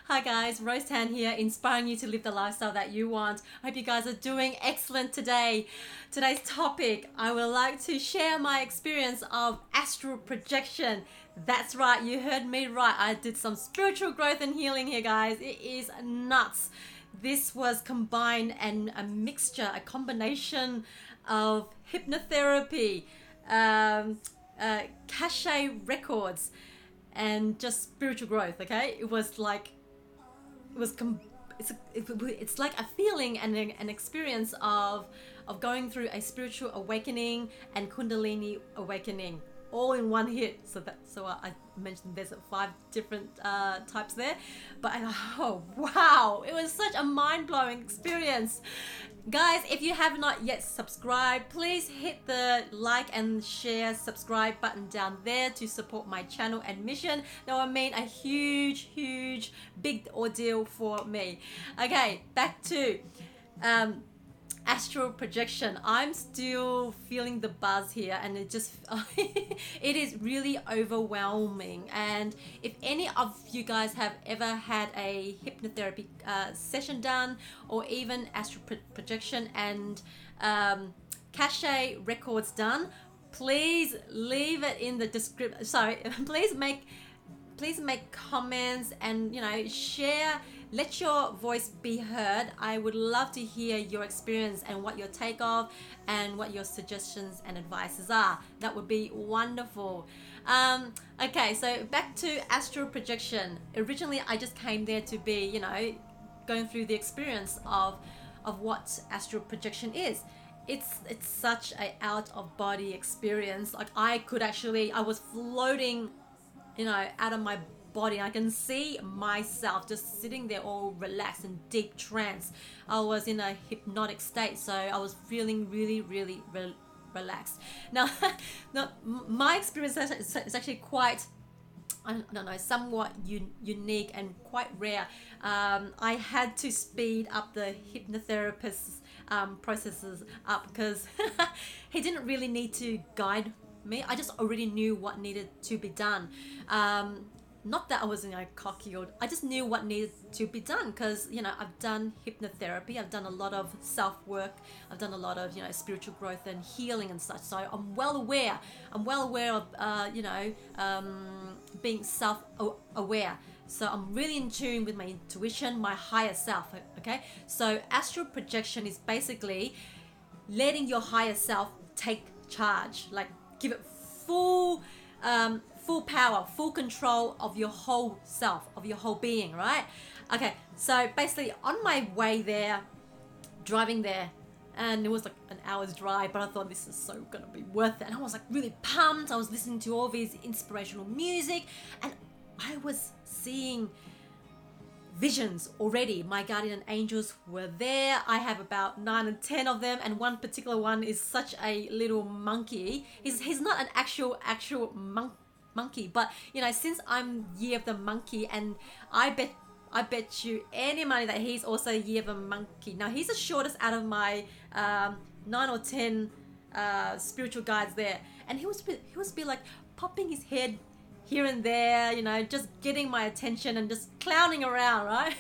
Hi guys, Rose Tan here, inspiring you to live the lifestyle that you want. I hope you guys are doing excellent today. Today's topic, I would like to share my experience of astral projection. That's right, you heard me right. I did some spiritual growth and healing here, guys. It is nuts. This was combined and a mixture, a combination of hypnotherapy, AKASHIC records, and just spiritual growth. Okay, it was like it's like a feeling and an experience of going through a spiritual awakening and Kundalini awakening all in one hit. So I mentioned there's 5 different types there, but oh wow, it was such a mind-blowing experience. Guys, if you have not yet subscribed, please hit the like and share subscribe button down there to support my channel and mission. That will mean a huge big ordeal for me. Okay, back to astral projection. I'm still feeling the buzz here, and it just it is really overwhelming. And if any of you guys have ever had a hypnotherapy session done, or even astral projection and AKASHIC records done, please leave it in the description. Sorry, please make comments and share. Let your voice be heard. I would love to hear your experience and what your take of and what your suggestions and advices are. That would be wonderful. Okay, so back to astral projection. Originally, I just came there to be, going through the experience of what astral projection is. It's such a out of body experience. Like I was floating, out of my body. I can see myself just sitting there all relaxed in deep trance. I was in a hypnotic state, so I was feeling really relaxed. Now my experience is actually quite, I don't know, somewhat unique and quite rare. I had to speed up the hypnotherapist's processes up because he didn't really need to guide me. I just already knew what needed to be done. Not that I was cocky, or I just knew what needed to be done because I've done hypnotherapy, I've done a lot of self-work, I've done a lot of spiritual growth and healing and such. So I'm well aware of being self-aware. So I'm really in tune with my intuition, my higher self. Okay, so astral projection is basically letting your higher self take charge, like give it full power, full control of your whole self, of your whole being, right? Okay, so basically on my way there, driving there, and it was like an hour's drive, but I thought this is so gonna be worth it. And I was like really pumped. I was listening to all these inspirational music, and I was seeing visions already. My guardian angels were there. I have about 9 and 10 of them, and one particular one is such a little monkey. He's not an actual monkey, but since I'm year of the monkey, and I bet you any money that he's also year of a monkey. Now he's the shortest out of my 9 or 10 spiritual guides there, and he was be like popping his head here and there, just getting my attention and just clowning around, right?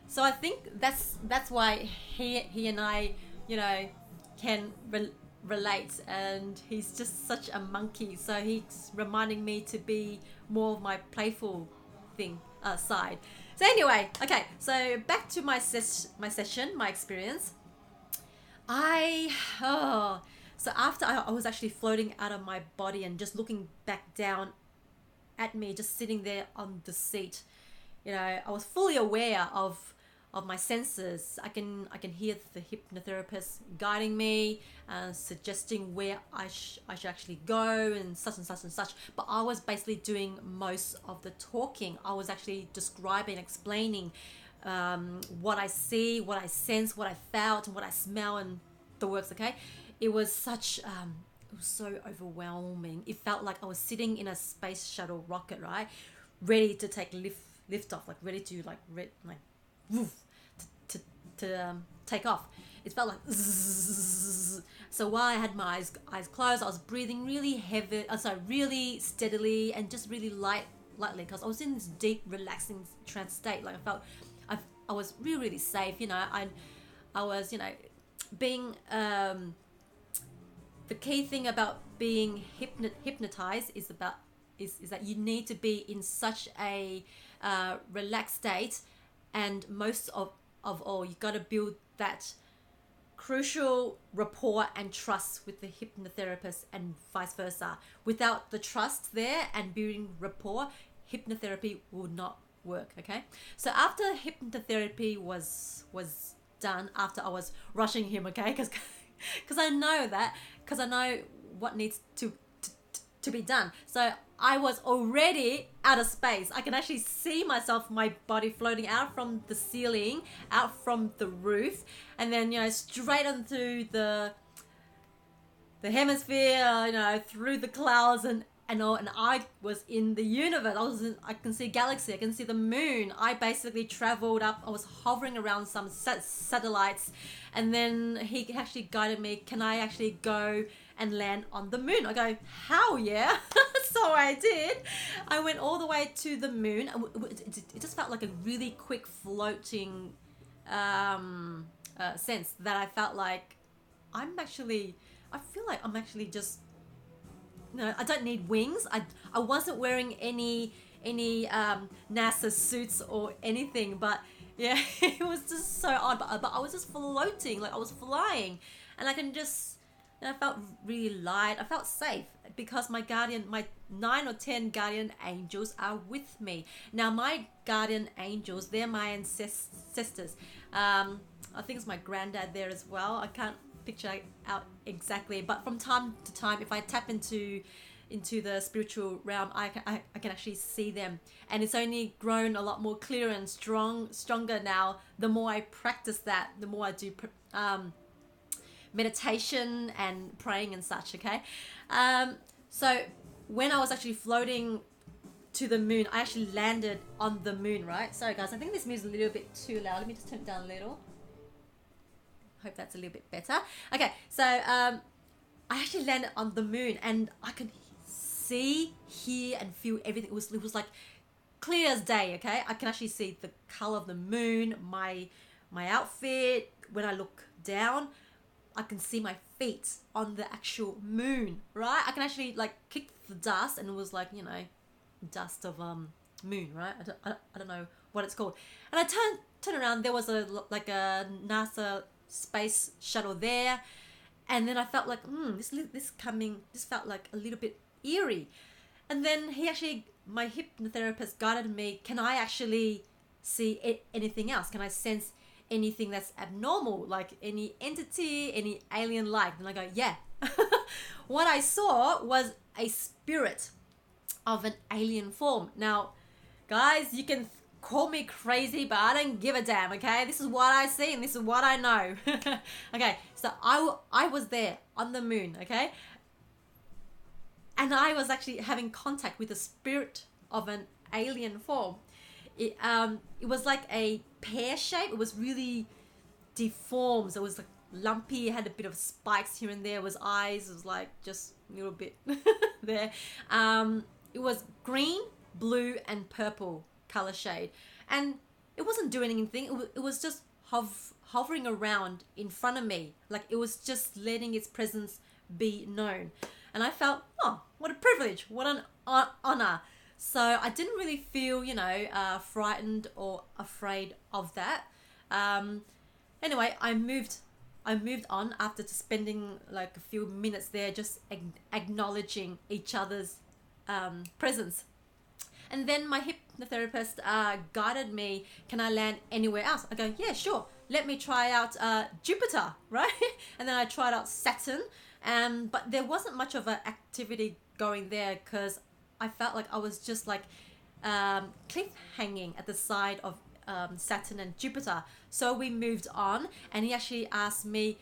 So I think that's why he and I can relate, and he's just such a monkey. So he's reminding me to be more of my playful side. So anyway, okay, so back to my session, my experience. So after I was actually floating out of my body and just looking back down at me, just sitting there on the seat, I was fully aware of my senses. I can hear the hypnotherapist guiding me, suggesting where I should actually go and such and such and such. But I was basically doing most of the talking. I was actually describing, explaining what I see, what I sense, what I felt, and what I smell, and the works. Okay, it was such it was so overwhelming. It felt like I was sitting in a space shuttle rocket, right, ready to take lift off, like ready to woof, to take off. It felt like zzz. So while I had my eyes closed, I was breathing really heavy, really steadily, and just really light lightly because I was in this deep, relaxing trance state. Like I was really, really safe. You know, I was, you know, being the key thing about being hypnotized is that you need to be in such a relaxed state, and most of all, you got to build that crucial rapport and trust with the hypnotherapist and vice versa. Without the trust there and building rapport, hypnotherapy will not work. Okay, so after hypnotherapy was done, after I was rushing him, okay, because I know what needs to be done. So I was already out of space. I can actually see myself, my body floating out from the ceiling, out from the roof, and then, you know, straight onto the hemisphere, you know, through the clouds and all. And I was in the universe. I can see galaxy. I can see the moon. I basically traveled up. I was hovering around some satellites, and then he actually guided me. Can I actually go and land on the moon? I go, hell yeah. So I did. I went all the way to the moon. It just felt like a really quick floating sense that I felt like I feel like I'm actually just, no, I don't need wings. I wasn't wearing any NASA suits or anything, but yeah, it was just so odd. But I was just floating, like I was flying, and I can just, and I felt really light. I felt safe because my 9 or 10 guardian angels are with me. Now my guardian angels, they're my ancestors. I think it's my granddad there as well. I can't picture out exactly, but from time to time, if I tap into the spiritual realm, I can actually see them, and it's only grown a lot more clear and stronger now. The more I practice that, the more I do meditation and praying and such. Okay, so when I was actually floating to the moon, I actually landed on the moon. Right, sorry guys, I think this music's a little bit too loud. Let me just turn it down a little. Hope that's a little bit better. Okay, so I actually landed on the moon, and I could see, hear, and feel everything. It was like clear as day. Okay, I can actually see the color of the moon, my outfit. When I look down, I can see my feet on the actual moon. Right, I can actually like kick the dust, and it was like, you know, dust of moon. Right, I don't know what it's called. And I turn around. There was a NASA space shuttle there, and then I felt like this felt like a little bit eerie. And then my hypnotherapist guided me. Can I actually see anything else? Can I sense anything that's abnormal, like any entity, any alien life? And I go, yeah. What I saw was a spirit of an alien form. Now guys, you can call me crazy, but I don't give a damn. Okay, this is what I see and this is what I know. Okay, so I was there on the moon. Okay, and I was actually having contact with the spirit of an alien form. It was like a pear shape. It was really deformed. It was like lumpy. It had a bit of spikes here and there. It was eyes. It was like just a little bit there. It was green, blue, and purple color shade, and it wasn't doing anything. It was just hovering around in front of me, like it was just letting its presence be known. And I felt, oh, what a privilege, what an honor. So I didn't really feel, you know, frightened or afraid of that. Anyway, I moved on after just spending like a few minutes there, just acknowledging each other's presence. And then my hypnotherapist guided me, can I land anywhere else? I go, yeah, sure. Let me try out Jupiter, right? And then I tried out Saturn, but there wasn't much of an activity going there because I felt like I was just like cliff hanging at the side of Saturn and Jupiter. So we moved on, and he actually asked me,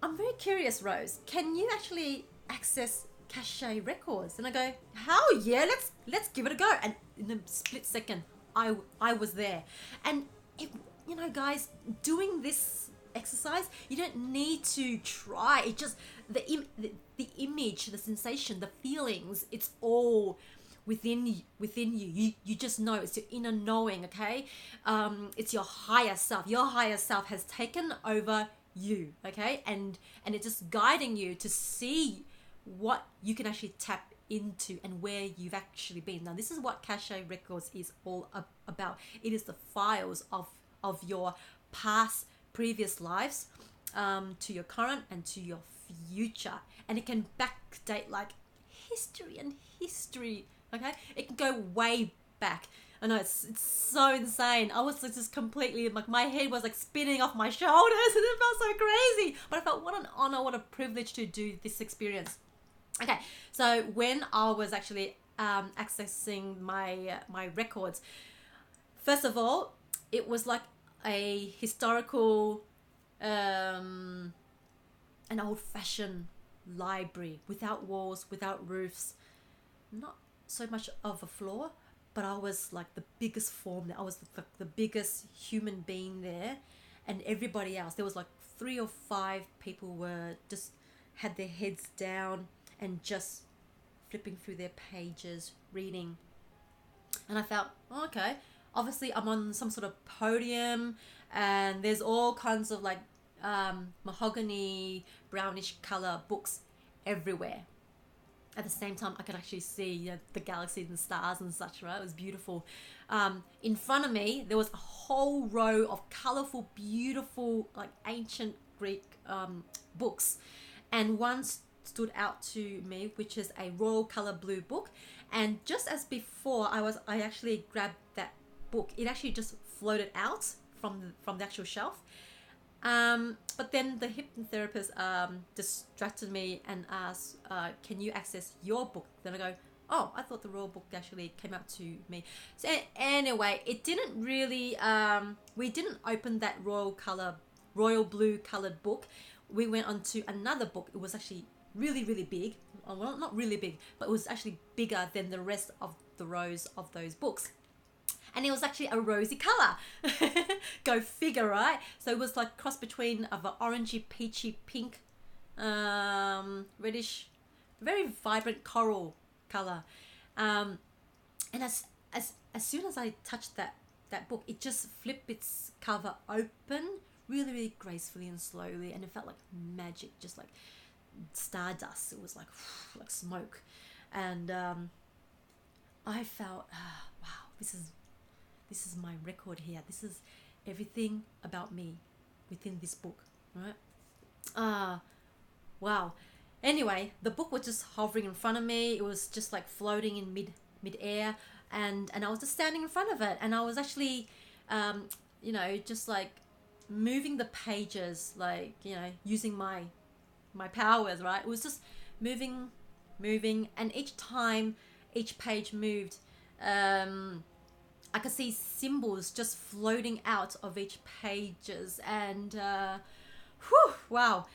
I'm very curious, Rose, can you actually access cache records? And I go, hell yeah, let's give it a go. And in a split second, I was there. And it, you know, guys, doing this exercise, you don't need to try. It just the image, the sensation, the feelings, it's all within you. You just know. It's your inner knowing, okay? It's your higher self. Your higher self has taken over you, okay? And it's just guiding you to see what you can actually tap into and where you've actually been. Now, this is what Akashic Records is all about. It is the files of your past, previous lives, to your current and to your future, and it can backdate like history and history. Okay, it can go way back. I know it's so insane. I was just completely like, my head was like spinning off my shoulders, and it felt so crazy. But I felt, what an honor, what a privilege to do this experience. Okay, so when I was actually accessing my records, first of all, it was like a historical, an old-fashioned library without walls, without roofs, not so much of a floor, but I was like the biggest form there. I was the biggest human being there, and everybody else, there was like 3 or 5 people were just had their heads down and just flipping through their pages, reading. And I felt, oh, okay, obviously I'm on some sort of podium, and there's all kinds of like mahogany, brownish color books everywhere. At the same time, I could actually see the galaxies and stars and such, right? It was beautiful. In front of me, there was a whole row of colorful, beautiful, like ancient Greek books. And one stood out to me, which is a royal color blue book. And just as before, I actually grabbed that book. It actually just floated out from the actual shelf. But then the hypnotherapist distracted me and asked, can you access your book? Then I go, oh, I thought the royal book actually came out to me. So anyway, it didn't really, we didn't open that royal blue colored book. We went on to another book. It was actually really, really big. Well, not really big, but it was actually bigger than the rest of the rows of those books. And it was actually a rosy color. Go figure, right? So it was like cross between of an orangey, peachy, pink, reddish, very vibrant coral color. And as soon as I touched that book, it just flipped its cover open really, really gracefully and slowly, and it felt like magic, just like stardust. It was like smoke, and I felt, wow, this is my record here. This is everything about me within this book, right? Wow. Anyway, the book was just hovering in front of me. It was just like floating in mid-air, and I was just standing in front of it, and I was actually, just like moving the pages, like, using my powers, right? It was just moving, and each time each page moved, I could see symbols just floating out of each pages, and wow.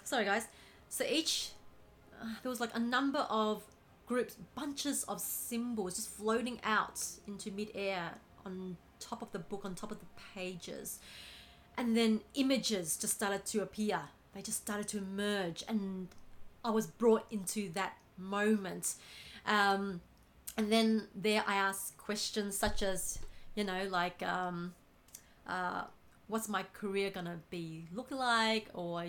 Sorry guys. So there was like a number of groups, bunches of symbols just floating out into mid-air on top of the book, on top of the pages, and then images just started to appear. They just started to emerge, and I was brought into that moment. And then there I asked questions such as, what's my career gonna look like? Or,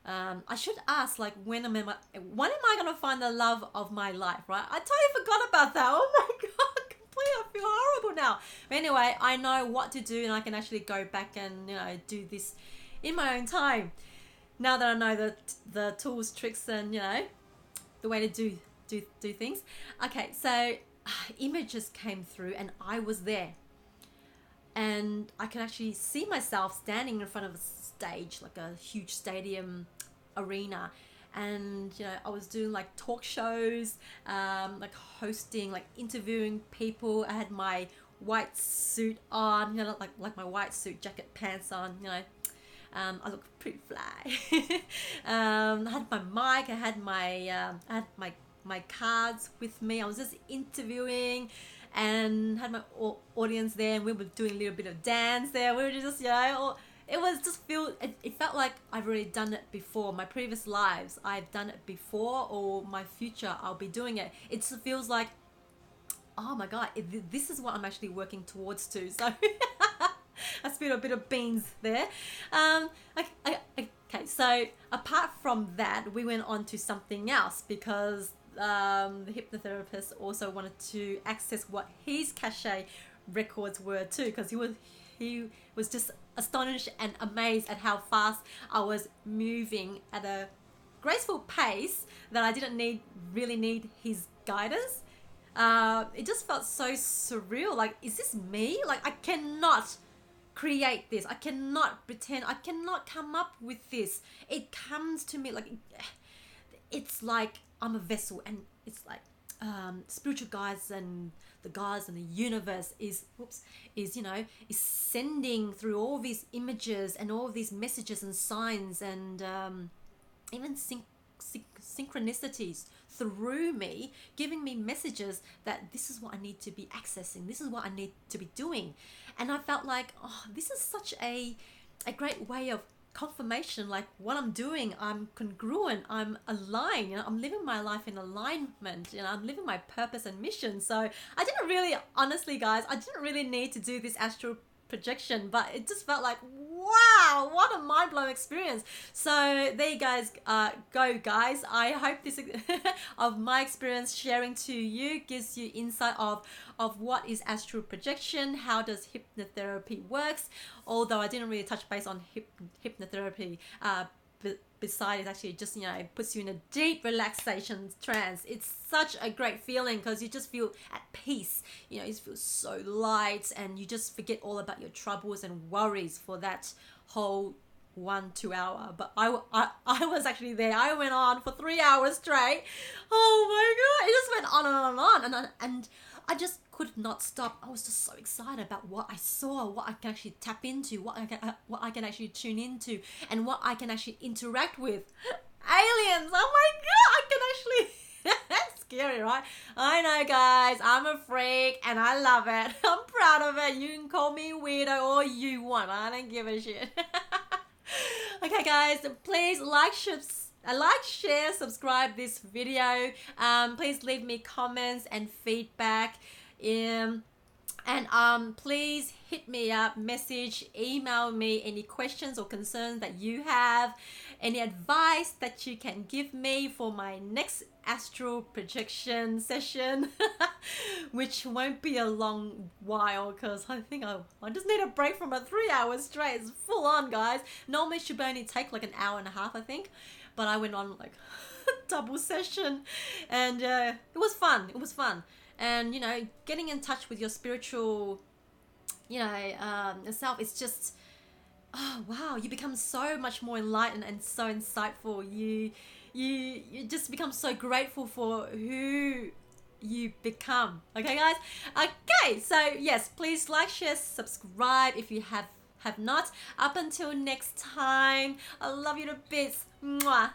I should ask, like, when am I gonna find the love of my life, right? I totally forgot about that. Oh my God, completely, I feel horrible now. But anyway, I know what to do, and I can actually go back and, do this in my own time. Now that I know the tools, tricks, and, the way to do things. Okay, so images came through, and I was there, and I could actually see myself standing in front of a stage, like a huge stadium arena, and I was doing like talk shows, like hosting, like interviewing people. I had my white suit on, like my white suit, jacket, pants on, I looked pretty fly. I had my mic, I had my cards with me. I was just interviewing and had my audience there, and we were doing a little bit of dance there. We were just, it was just it felt like I've already done it before. My previous lives, I've done it before, or my future, I'll be doing it. It just feels like, oh my God, this is what I'm actually working towards to. So I spilled a bit of beans there. Okay, so apart from that, we went on to something else because the hypnotherapist also wanted to access what his cachet records were too, because he was just astonished and amazed at how fast I was moving at a graceful pace that I didn't really need his guidance. It just felt so surreal. Like, is this me? Like, I cannot create this. I cannot pretend. I cannot come up with this. It comes to me like, it's like I'm a vessel, and it's like spiritual guides and the gods and the universe is sending through all these images and all these messages and signs and even synchronicities through me, giving me messages that this is what I need to be accessing, this is what I need to be doing. And I felt like, oh, this is such a great way of confirmation, like what I'm doing, I'm congruent, I'm aligned, you know, I'm living my life in alignment, you know, I'm living my purpose and mission. So I didn't really, honestly guys, I didn't really need to do this astral projection, but it just felt like, wow, what a mind-blowing experience. So there you guys go, guys. I hope this of my experience sharing to you gives you insight of what is astral projection, how does hypnotherapy works, although I didn't really touch base on hypnotherapy. Besides, it actually just, you know, puts you in a deep relaxation trance. It's such a great feeling because you just feel at peace. You know, you just feel so light, and you just forget all about your troubles and worries for that whole 1-2 hour. But I was actually there. I went on for 3 hours straight. Oh my God, it just went on and on and on, and I just could not stop. I was just so excited about what I saw, what I can actually tap into, what I can actually tune into, and what I can actually interact with. Aliens! Oh my God! I can actually... That's scary, right? I know, guys. I'm a freak, and I love it. I'm proud of it. You can call me weirdo all you want. I don't give a shit. Okay, guys. Please like, share, subscribe this video. Please leave me comments and feedback. And please hit me up, message, email me any questions or concerns that you have, any advice that you can give me for my next astral projection session, which won't be a long while because I think I just need a break from a 3 hours straight. It's full on, guys. Normally it should only take like an hour and a half, I think, but I went on like double session, and it was fun. It was fun. And, you know, getting in touch with your spiritual, you know, self, it's just, oh, wow, you become so much more enlightened and so insightful. You just become so grateful for who you become. Okay, guys? Okay, so, yes, please like, share, subscribe if you have not. Up until next time, I love you to bits. Mwah.